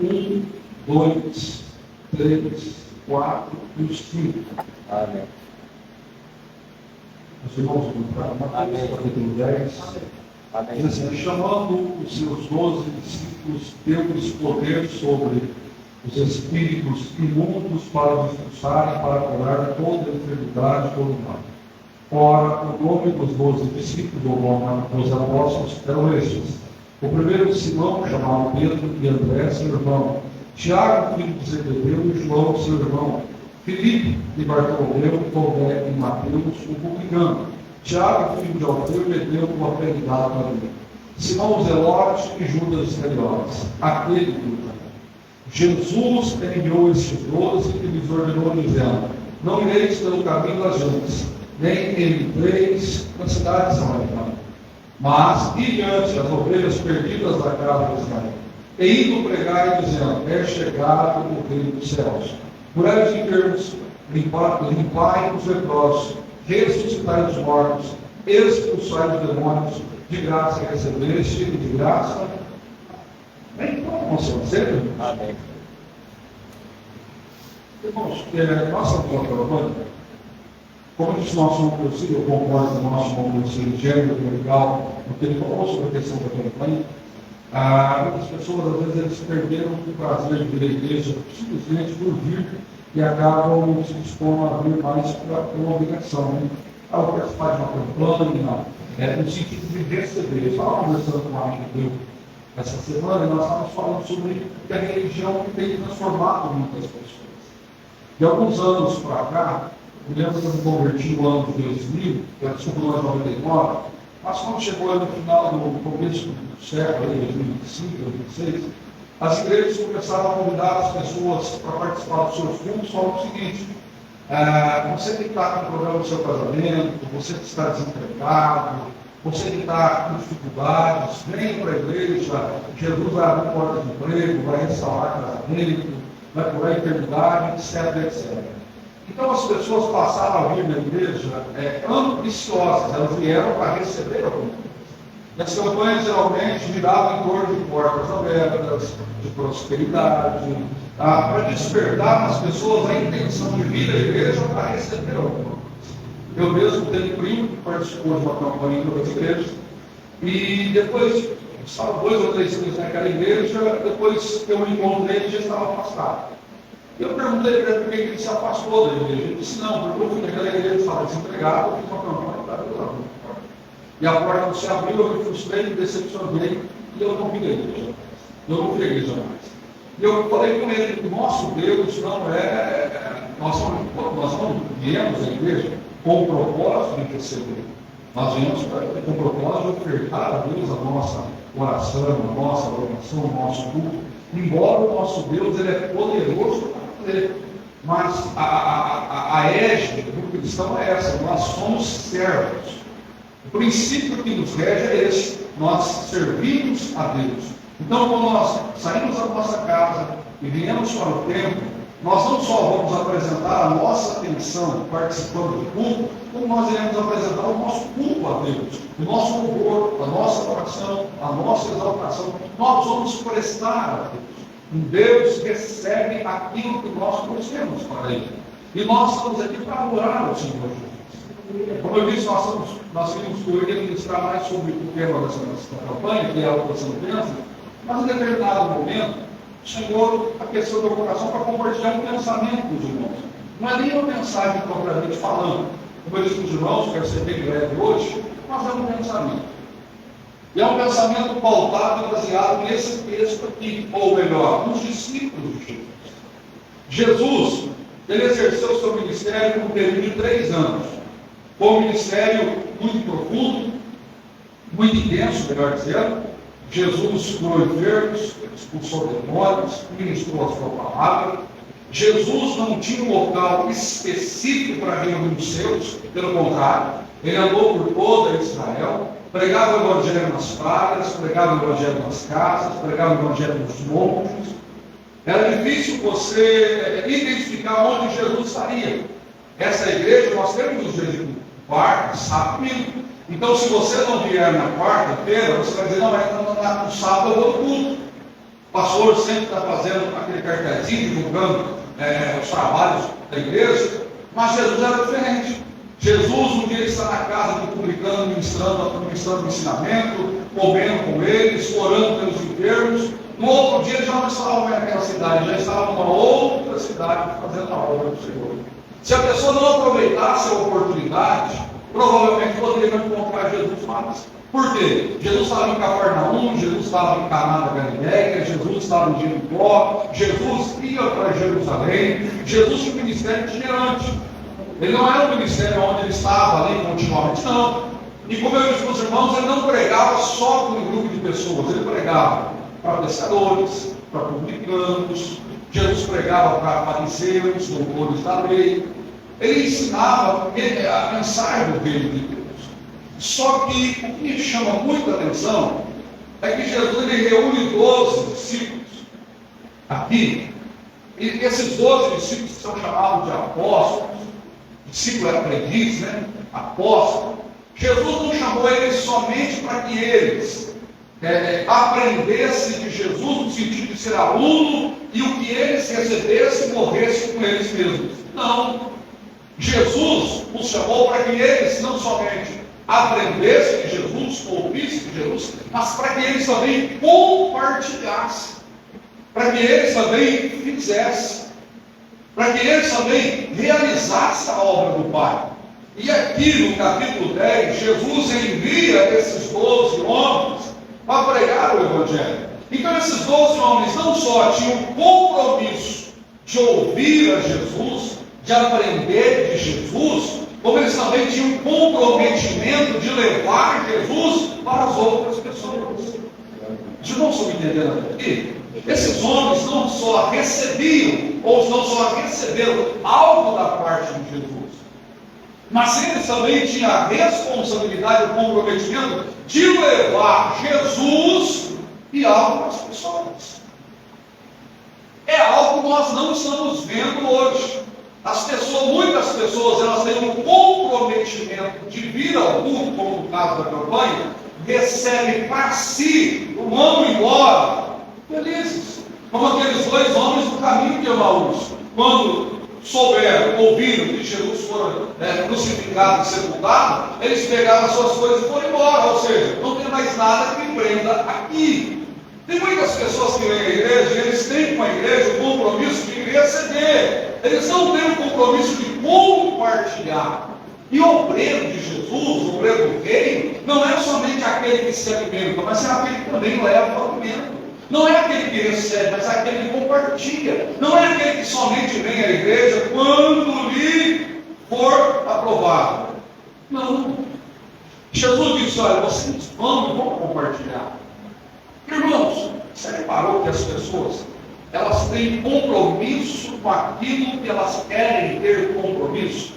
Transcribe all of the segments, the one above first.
1, 2, 3, 4 e 5. Amém. Os irmãos encontraram Mateus capítulo 10. Amém. Diz assim: chamando os seus 12 discípulos, deu-lhes poder sobre os espíritos imundos para os expulsarem, para curar toda enfermidade, todo mal. Ora, o nome dos 12 discípulos, ou nome dos apóstolos, eram estes: o primeiro, Simão, chamado Pedro, e André, seu irmão; Tiago, filho de Zebedeu, e João, seu irmão; Filipe, e Bartolomeu, Tomé e Mateus, o publicano; Tiago, filho de Alfeu, e Medeu, o apelidado ali; Simão Zelote e Judas Iscariotes, aquele que o traiu. Jesus enviou estes 12 e lhes ordenou, dizendo: não ireis pelo caminho das gentes, nem entreis na cidade samaritana, mas ide diante as ovelhas perdidas da casa de Israel. E indo pregar e dizendo: é chegado o reino dos céus. Curai os enfermos, limpai os leprosos, ressuscitai os mortos, expulsai os demônios. De graça recebeste, e de graça nem como sempre. Amém. Irmãos, nossa plataforma, como disse o nosso irmão Crucílio, eu concordo com o nosso irmão Crucílio, gênero legal, no que ele falou sobre a questão da campanha. Muitas pessoas, às vezes, eles perderam o prazer de vir à igreja simplesmente por vir e acabam se dispondo a vir mais por uma obrigação. Né? Ao participar de uma campanha, no sentido de receber. Eu estava conversando com a amiga meu essa semana e nós estávamos falando sobre que a religião tem transformado muitas pessoas. De alguns anos para cá, me lembro que eu me converti no ano de 2000, desculpa, no ano de 99, mas quando chegou no final do começo do século, 2005, 2006, as igrejas começaram a convidar as pessoas para participar dos seus cultos, falando o seguinte: você que está com problema no seu casamento, você que está desempregado, você que está com dificuldades, venha para a igreja, Jesus vai abrir portas de emprego, vai restaurar casamento, vai curar a enfermidade, etc, etc. Então as pessoas passaram a vir na igreja ambiciosas, elas vieram para receber alguma coisa. E as campanhas geralmente giravam em torno de portas abertas, de prosperidade, para despertar nas pessoas a intenção de vir à igreja para receber alguma coisa. Eu mesmo tenho primo que participou de uma campanha em outras igrejas, e depois, estava 2 ou 3 anos naquela igreja, depois que eu o encontrei, ele já estava afastado. Eu perguntei para ele por que ele se afastou da igreja. Ele disse: não, porque eu fui naquela igreja, estava desempregado, eu fiz uma campanha para ajudar. E a porta não se abriu, eu me frustrei, me decepcionei, e eu não vim da igreja. Eu não fui à igreja mais. E eu falei com ele que o nosso Deus não é. Nós não viemos à igreja com o propósito de receber. Nós viemos com o propósito de ofertar a Deus a nossa oração, a nossa adoração, o nosso culto. Embora o nosso Deus ele é poderoso para fazer. Mas a égide do cristão é essa: nós somos servos. O princípio que nos rege é esse: nós servimos a Deus. Então, quando nós saímos da nossa casa e viemos para o templo, nós não só vamos apresentar a nossa atenção participando do culto, como nós iremos apresentar o nosso culto a Deus, o nosso louvor, a nossa oração, a nossa exaltação. Nós vamos prestar a Deus. Deus recebe aquilo que nós trouxemos para Ele. E nós estamos aqui para adorar o Senhor Jesus. Como eu disse, nós queríamos que eu ia ministrar mais sobre o tema dessa campanha, que é a oração pensa, mas em determinado momento, o Senhor aqueceu meu coração para compartilhar um pensamento dos irmãos. Não é nem uma mensagem propriamente falando. Como eu disse para os irmãos, quero ser bem breve hoje, mas é um pensamento. E é um pensamento pautado e baseado nesse texto aqui, ou melhor, nos discípulos de Jesus. Jesus, ele exerceu seu ministério por um período de 3 anos. Foi um ministério muito profundo, muito intenso, melhor dizendo. Jesus curou enfermos, expulsou demônios, ministrou a sua palavra. Jesus não tinha um local específico para reunir os seus, pelo contrário, ele andou por toda Israel, pregava o evangelho nas praias, pregava o evangelho nas casas, pregava o evangelho nos montes. Era difícil você identificar onde Jesus estaria. Essa igreja, nós temos os dias de quarta, sábado e domingo. Então, se você não vier na quarta-feira, você vai dizer: não, no sábado eu vou no culto. pastor sempre está fazendo aquele cartazinho, divulgando os trabalhos da igreja, mas Jesus era diferente. Jesus, um dia ele está na casa do publicano, ministrando ensinamento, comendo com eles, orando pelos enfermos. No outro dia ele já não estava mais naquela cidade, já estava numa outra cidade fazendo a obra do Senhor. Se a pessoa não aproveitasse a oportunidade, provavelmente poderia não encontrar Jesus mais. Por quê? Jesus estava em Cafarnaum, Jesus estava em Caná da Galileia, Jesus estava em Jericó, Jesus ia para Jerusalém, Jesus tinha um ministério itinerante. Ele não era um ministério onde ele estava ali continuamente, não. E como eu disse para os irmãos, ele não pregava só para um grupo de pessoas, ele pregava para pescadores, para publicanos, Jesus pregava para fariseus, doutores da lei. Ele ensinava a mensagem do reino de Deus. Só que o que me chama muita atenção é que Jesus ele reúne 12 discípulos aqui, e esses 12 discípulos são chamados de apóstolos, discípulo é aprendiz, né? Apóstolo. Jesus não chamou eles somente para que eles aprendessem de Jesus no sentido de ser aluno e o que eles recebessem morresse com eles mesmos. Não. Jesus os chamou para que eles não somente aprendessem de Jesus, ouvissem de Jesus, mas para que eles também compartilhassem, para que eles também fizessem, para que eles também realizassem a obra do Pai. E aqui no capítulo 10, Jesus envia esses 12 homens para pregar o Evangelho. Então esses 12 homens não só tinham compromisso de ouvir a Jesus, de aprender de Jesus, como eles também tinham comprometimento de levar Jesus para as outras pessoas. Os irmãos estão entendendo aqui? Esses homens não só recebiam, ou não só receberam algo da parte de Jesus, mas eles também tinham a responsabilidade e o comprometimento de levar Jesus e algo para as pessoas. É algo que nós não estamos vendo hoje. Muitas pessoas, elas têm um comprometimento de vir ao culto, como no caso da campanha, recebem para si, vão embora, felizes. Como aqueles 2 homens do caminho de Emaús, quando souberam, ouviram que Jesus foi crucificado e sepultado, eles pegaram as suas coisas e foram embora, ou seja, não tem mais nada que prenda aqui. Tem muitas pessoas que vêm à igreja e eles têm com a igreja o compromisso de receber, eles não têm o compromisso de compartilhar. E o obreiro de Jesus, o obreiro do reino, não é somente aquele que se alimenta, mas é aquele que também leva o alimento. Não é aquele que recebe, mas é aquele que compartilha. Não é aquele que somente vem à igreja quando lhe for aprovado. Não. Jesus disse: olha, vocês vão compartilhar. Irmãos, você reparou que as pessoas, elas têm compromisso com aquilo que elas querem ter compromisso?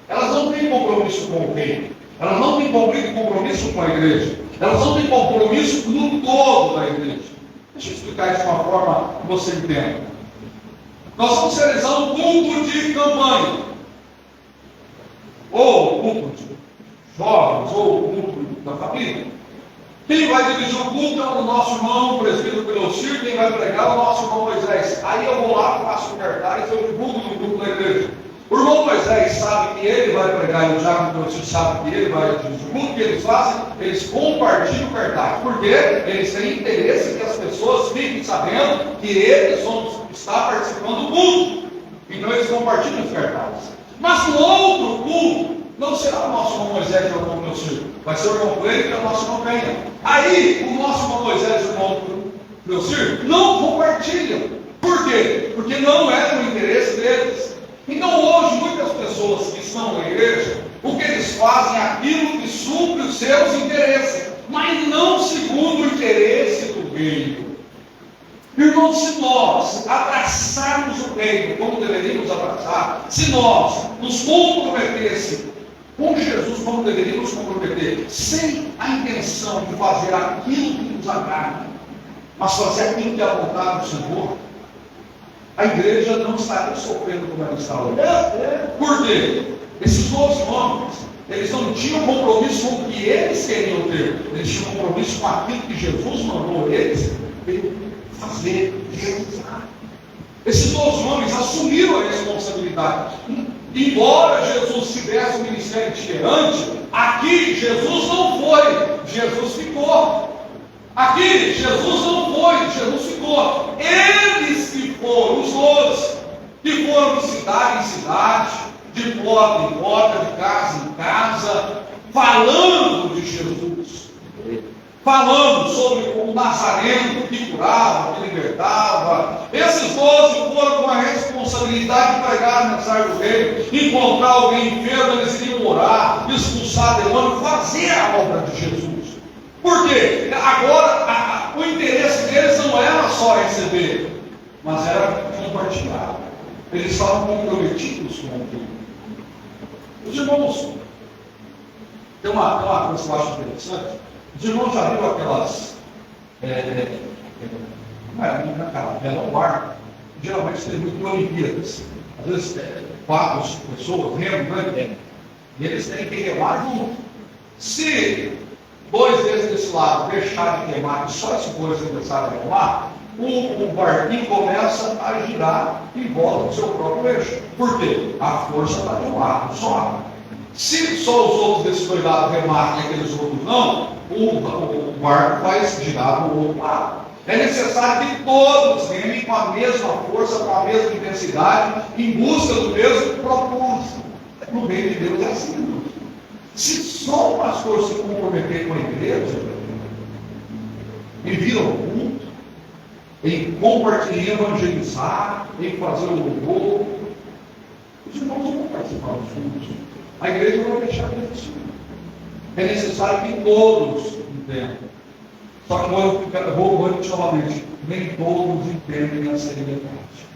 Elas não têm compromisso com o reino, elas não têm compromisso com a igreja, elas não têm compromisso no todo da igreja. Deixa eu explicar isso de uma forma que você entenda. Nós vamos realizar um culto de campanha, ou culto de jovens, ou culto da família. Quem vai dirigir o culto é o nosso irmão, o presbítero Pelocir, quem vai pregar é o nosso irmão Moisés. Aí eu vou lá, faço o cartaz, eu divulgo no grupo da igreja. O irmão Moisés sabe que ele vai pregar e o diácono Pelocir sabe que ele vai dirigir o culto. O que eles fazem? Eles compartilham o cartaz. Por quê? Eles têm interesse que as pessoas fiquem sabendo que eles vão estar participando do culto. Então eles compartilham os cartazes. Mas no outro culto, não será o nosso irmão Moisés e o irmão Pelocir. Vai ser o irmão Coelho e o nosso irmão Penha. Aí, o nosso irmão Moisés e o irmão Pelocir não compartilham. Por quê? Porque não é do interesse deles. Então, hoje, muitas pessoas que estão na igreja, o que eles fazem é aquilo que supre os seus interesses, mas não segundo o interesse do reino. Irmãos, se nós abraçarmos o reino como deveríamos abraçar, se nós nos comprometêssemos com Jesus como deveríamos comprometer, sem a intenção de fazer aquilo que nos agrada, mas fazer aquilo que é a vontade do Senhor, a igreja não estaria sofrendo como ela está hoje. Por quê? Esses 12 homens, eles não tinham compromisso com o que eles queriam ter, eles tinham compromisso com aquilo que Jesus mandou eles fazer, realizar. Esses 12 homens assumiram a responsabilidade. Embora Jesus tivesse um ministério itinerante, aqui Jesus não foi, Jesus ficou. Aqui Jesus não foi, Jesus ficou. Eles que foram, os 12, que foram de cidade em cidade, de porta em porta, de casa em casa, falando de Jesus, falando sobre o Nazareno que curava, que libertava. Esses 12 foram com a responsabilidade de pregar a mensagem do reino, encontrar alguém enfermo, eles iriam orar, expulsar demônio, fazer a obra de Jesus. Por quê? Agora, o interesse deles não era só receber, mas era compartilhar. Eles estavam comprometidos com aquilo. Os irmãos, tem uma coisa que eu acho interessante. Os irmãos já viram aquelas. Não é aquela vela ao ar. Geralmente tem muito Olimpíadas. Às vezes 4 ou 5 pessoas remam, né? E eles têm que remar junto. Se 2 deles desse lado deixarem de queimar e só esses 2 começarem a remar, o barquinho começa a girar em volta do seu próprio eixo. Por quê? A força está de um lado só. Se só os outros desses 2 lados remarem e aqueles outros não, o barco vai girar no outro lado. É necessário que todos remem com a mesma força, com a mesma intensidade, em busca do mesmo propósito. No reino de Deus é assim. Se só o pastor se comprometer com a igreja, e vir ao culto, em compartilhar, em evangelizar, em fazer o louvor, os irmãos não vão participar dos cultos. A igreja não vai deixar de existir. É necessário que todos entendam. Só que eu vou repetir novamente, nem todos entendem a seriedade.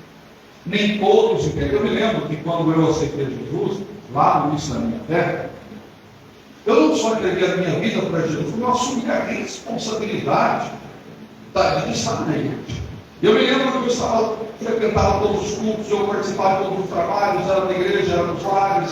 Nem todos entendem. Eu me lembro que quando eu aceitei Jesus, lá no início da minha fé, eu não só entreguei a minha vida para Jesus, eu assumi a responsabilidade de estar na igreja. Eu me lembro que eu frequentava todos os cultos, eu participava de todos os trabalhos, era na igreja, era nos lares,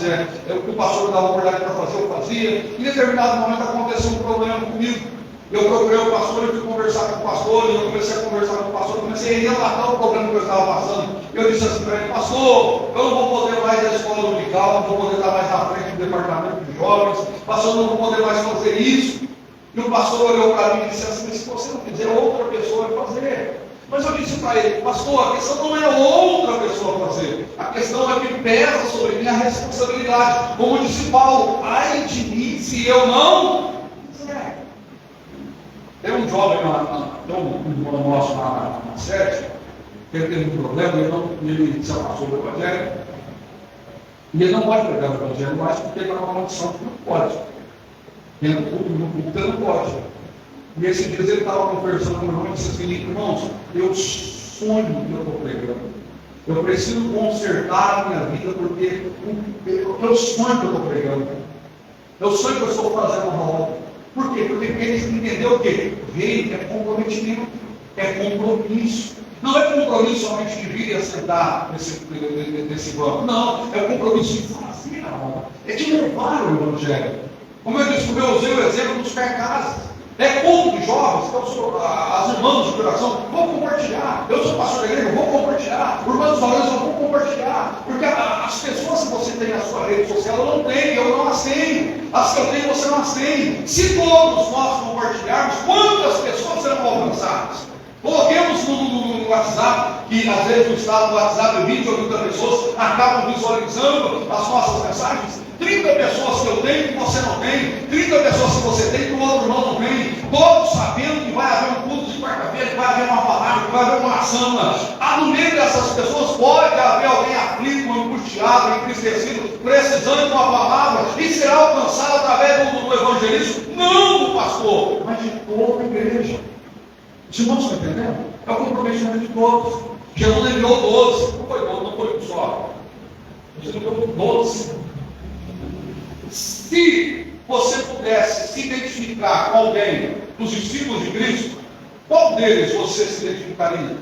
o pastor dava oportunidade para fazer, eu fazia. Em determinado momento aconteceu um problema comigo. Eu procurei o pastor, eu fui conversar com o pastor, e eu comecei a conversar com o pastor, comecei a relatar o problema que eu estava passando. Eu disse assim para ele: pastor, eu não vou poder mais ir à escola dominical, não vou poder estar mais à frente do departamento de jovens, pastor, eu não vou poder mais fazer isso. E o pastor olhou para mim e disse assim: se você não quiser, outra pessoa vai fazer. Mas eu disse para ele: pastor, a questão não é outra pessoa fazer, a questão é que pesa sobre mim a responsabilidade. Como disse Paulo: ai de mim se eu não fizer. Tem um jovem, tem um irmão nosso na sede, que ele teve um problema, ele se afastou do evangelho, e ele não pode pregar o evangelho mais porque ele está numa condição que não pode. No culto ele não pode. E esses dias ele estava conversando com o irmão e disse assim: irmãos, eu sonho que eu estou pregando. Eu preciso consertar a minha vida porque eu sonho que eu estou pregando. Eu sonho que eu estou fazendo uma obra. Por quê? Porque ele entendeu o quê? Reino é comprometimento, é compromisso. Não é compromisso somente de vir e assentar nesse banco. Não, é compromisso de fazer a obra. É de levar o evangelho. Como eu disse, eu usei o exemplo dos pé-casas. É culto de jovens, as irmãs de coração, vou compartilhar. Eu sou pastor da igreja, vou compartilhar. Irmãos dos valores, eu vou compartilhar. Porque as pessoas que você tem na sua rede social, eu não tenho, eu não as tenho. As que eu tenho, você não as tem. Se todos nós compartilharmos, quantas pessoas serão alcançadas? Coloquemos no WhatsApp, que às vezes o estado do WhatsApp, 20 ou 30 pessoas acabam visualizando as nossas mensagens. 30 pessoas que eu tenho que você não tem, 30 pessoas que você tem que o outro irmão não tem, todos sabendo que vai haver um culto de quarta-feira, que vai haver uma palavra, que vai haver uma ação. No meio dessas pessoas pode haver alguém aflito, angustiado, entristecido, precisando de uma palavra, e será alcançado através do evangelismo, não do pastor, mas de toda a igreja. Os irmãos estão entendendo? É o comprometimento de todos. Jesus enviou 12, não foi 12, não foi um só. Jesus enviou 12. Se você pudesse se identificar com alguém dos discípulos de Cristo, qual deles você se identificaria?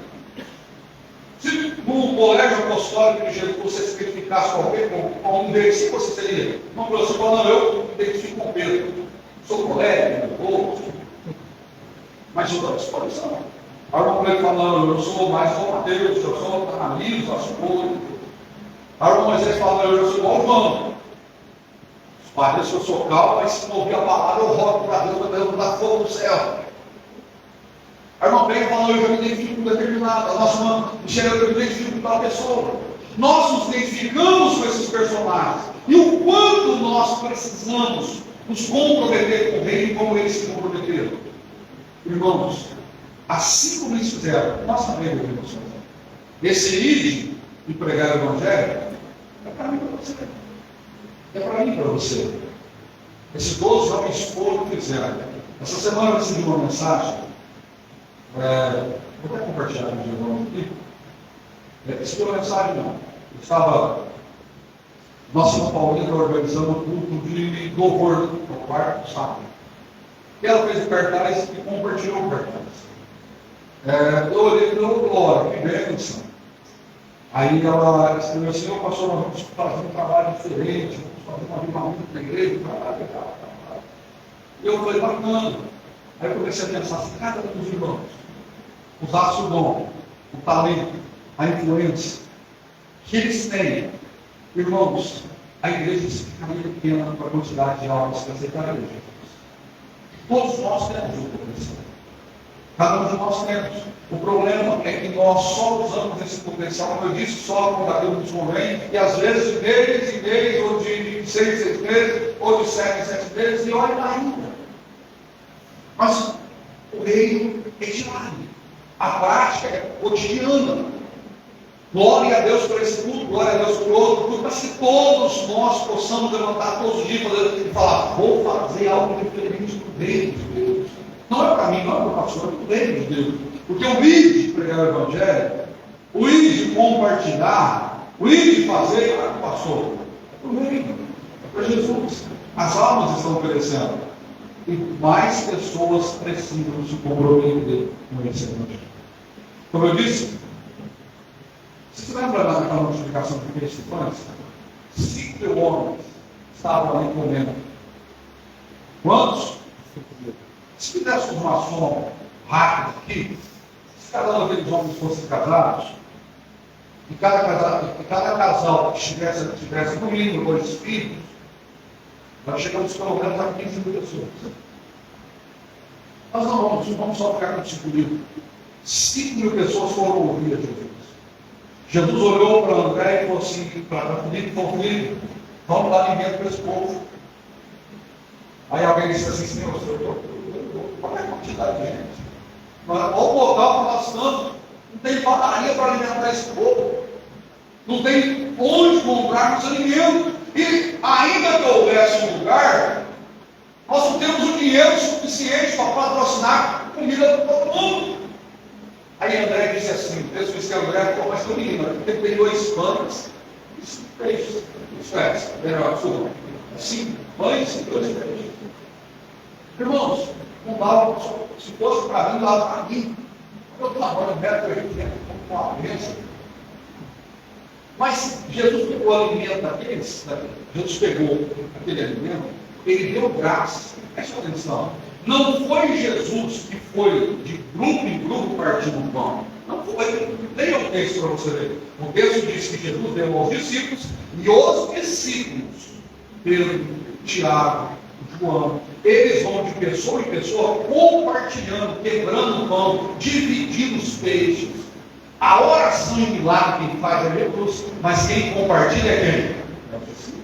Se no colégio apostólico de Jesus você se identificasse com um deles, se você seria? Não, você fala: não, eu me identifico com Pedro. Sou colega, mas eu dou disposição. Aí o irmão Cleiton falando, eu sou mais igual Mateus, eu sou Ananias, eu sou Paulo. Aí o irmão Moisés falando, eu sou igual João. Parece que eu sou calmo, mas se não ouvir a palavra, eu rogo para Deus, para Deus não dar fogo no céu. Aí o irmão Cleiton falando, eu já me identifico com determinado. A nossa irmã Michele, eu me identifico com tal pessoa. Nós nos identificamos com esses personagens. E o quanto nós precisamos nos comprometer com o reino como eles se comprometeram. Irmãos, assim como eles fizeram, nós também devemos fazer. Esse ide de pregar o Evangelho é para mim e para você. É para mim e para você. Esses 12 homens foram que fizeram. Essa semana eu recebi uma mensagem. Vou até compartilhar com os irmãos aqui. Recebi uma mensagem, não. Nossa irmã Paulina organizando um culto de louvor no quarto sábado. E ela fez o cartaz e compartilhou o cartaz. Eu olhei e falei, glória, que bênção. Aí ela escreveu assim, pastor, nós vamos fazer um trabalho diferente, vamos fazer uma avivamento na igreja, E eu falei, bacana. Aí eu comecei a pensar assim, cada um dos irmãos usasse o dom, o talento, a influência que eles têm. Irmãos, a igreja ficaria pequena para a quantidade de almas que aceitaram a igreja. Todos nós temos o potencial. Cada um de nós temos. O problema é que nós só usamos esse potencial, como eu disse, só quando a Deus nos convém, e às vezes de mês em mês, ou de 6 em 6 meses, ou de 7 em 7 meses, e olha ainda. Mas o reino é diário. A prática é cotidiana. Glória a Deus por esse culto, glória a Deus por outro culto, mas que todos nós possamos levantar todos os dias e falar, vou fazer algo diferente do reino de Deus. Não é para mim, não é para o pastor, é para o reino de Deus. Porque o ir de pregar o Evangelho, o ir de compartilhar, o ir de fazer, não é para o pastor, é para o reino, é para Jesus. As almas estão crescendo. E mais pessoas precisam se comprometer com esse Evangelho. Como eu disse, você lembra daquela multiplicação de peixes e pães? 5 homens estavam ali comendo. Quantos? Se fizéssemos uma soma rápida aqui, se cada um daqueles homens fossem casados, e cada casal que tivesse no mínimo 2 filhos, nós chegamos pelo menos a 15 mil pessoas. Nós não vamos só ficar com 5 mil. 5 mil pessoas foram ouvir a Jesus. Jesus olhou para André e falou assim, para Filipe, falou, Filipe, vamos dar alimento para esse povo. Aí alguém disse assim, Senhor, qual é a quantidade de gente? Olha o local que nós estamos, não tem padaria para alimentar esse povo. Não tem onde comprar os alimentos. E ainda que houvesse um lugar, nós não temos o dinheiro suficiente para patrocinar comida para todo mundo. Aí André disse assim, o texto diz que André falou, mas que menino, tem que ter 2 pães e 5 peixes. Isso é, melhor, desculpa. 5 pães e 2 peixes. Irmãos, não dava, se fosse para mim, dava para mim. Eu trabalho metro e meio, com uma bênção. Mas Jesus pegou o alimento daqueles, Jesus pegou aquele alimento, ele deu graça. Presta atenção. Não foi Jesus que foi de grupo em grupo partindo o pão. Não foi. Leia o texto para você ler. O texto diz que Jesus deu aos discípulos e os discípulos, Pedro, Tiago, João, eles vão de pessoa em pessoa compartilhando, quebrando o pão, dividindo os peixes. A oração em milagre quem faz é Jesus, mas quem compartilha é quem? É os discípulos.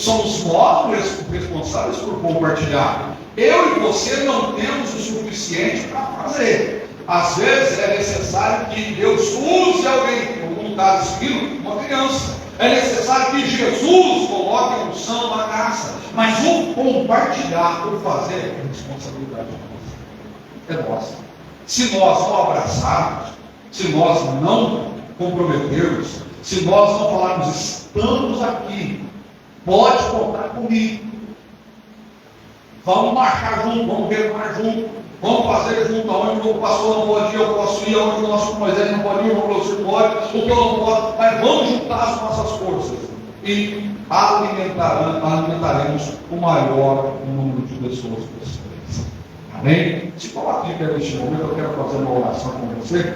Somos nós responsáveis por compartilhar. Eu e você não temos o suficiente para fazer. Às vezes é necessário que Deus use alguém, como no caso seguindo, uma criança. É necessário que Jesus coloque a unção na casa. Mas o compartilhar, o fazer, é responsabilidade nossa. É nossa. Se nós não abraçarmos, se nós não comprometermos, se nós não falarmos, estamos aqui, pode contar comigo. Vamos marchar junto, vamos remar junto, vamos fazer junto, aonde o pastor não pode ir, eu posso ir, aonde o nosso Moisés não pode ir, o professor pode, o que eu não posso, mas vamos juntar as nossas forças e alimentaremos o maior número de pessoas possíveis. Amém? Se coloque de pé neste momento, eu quero fazer uma oração com você.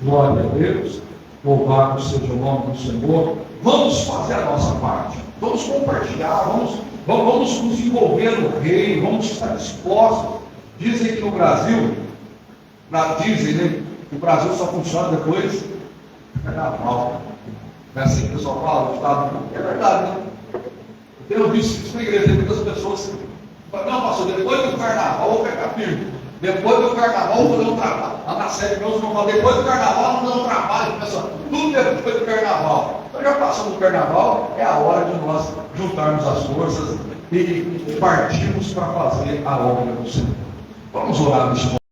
Glória a Deus. Louvado seja o nome do Senhor. Vamos fazer a nossa parte. Vamos compartilhar, vamos nos envolver no reino, vamos estar dispostos. Dizem que no Brasil, dizem, né, que o Brasil só funciona depois do carnaval. Não é assim que o pessoal fala, o Estado. É verdade, né? Eu tenho visto isso na igreja, tem muitas pessoas que falam, não, pastor, depois do carnaval eu vou pegar firme. Depois do carnaval eu vou dar um trabalho. Lá na série meus irmãos falam, depois do carnaval eu vou dar um trabalho, pessoal. Tudo depois do carnaval. Então já passamos do carnaval, é a hora de nós juntarmos as forças e partirmos para fazer a obra do Senhor. Vamos orar neste momento.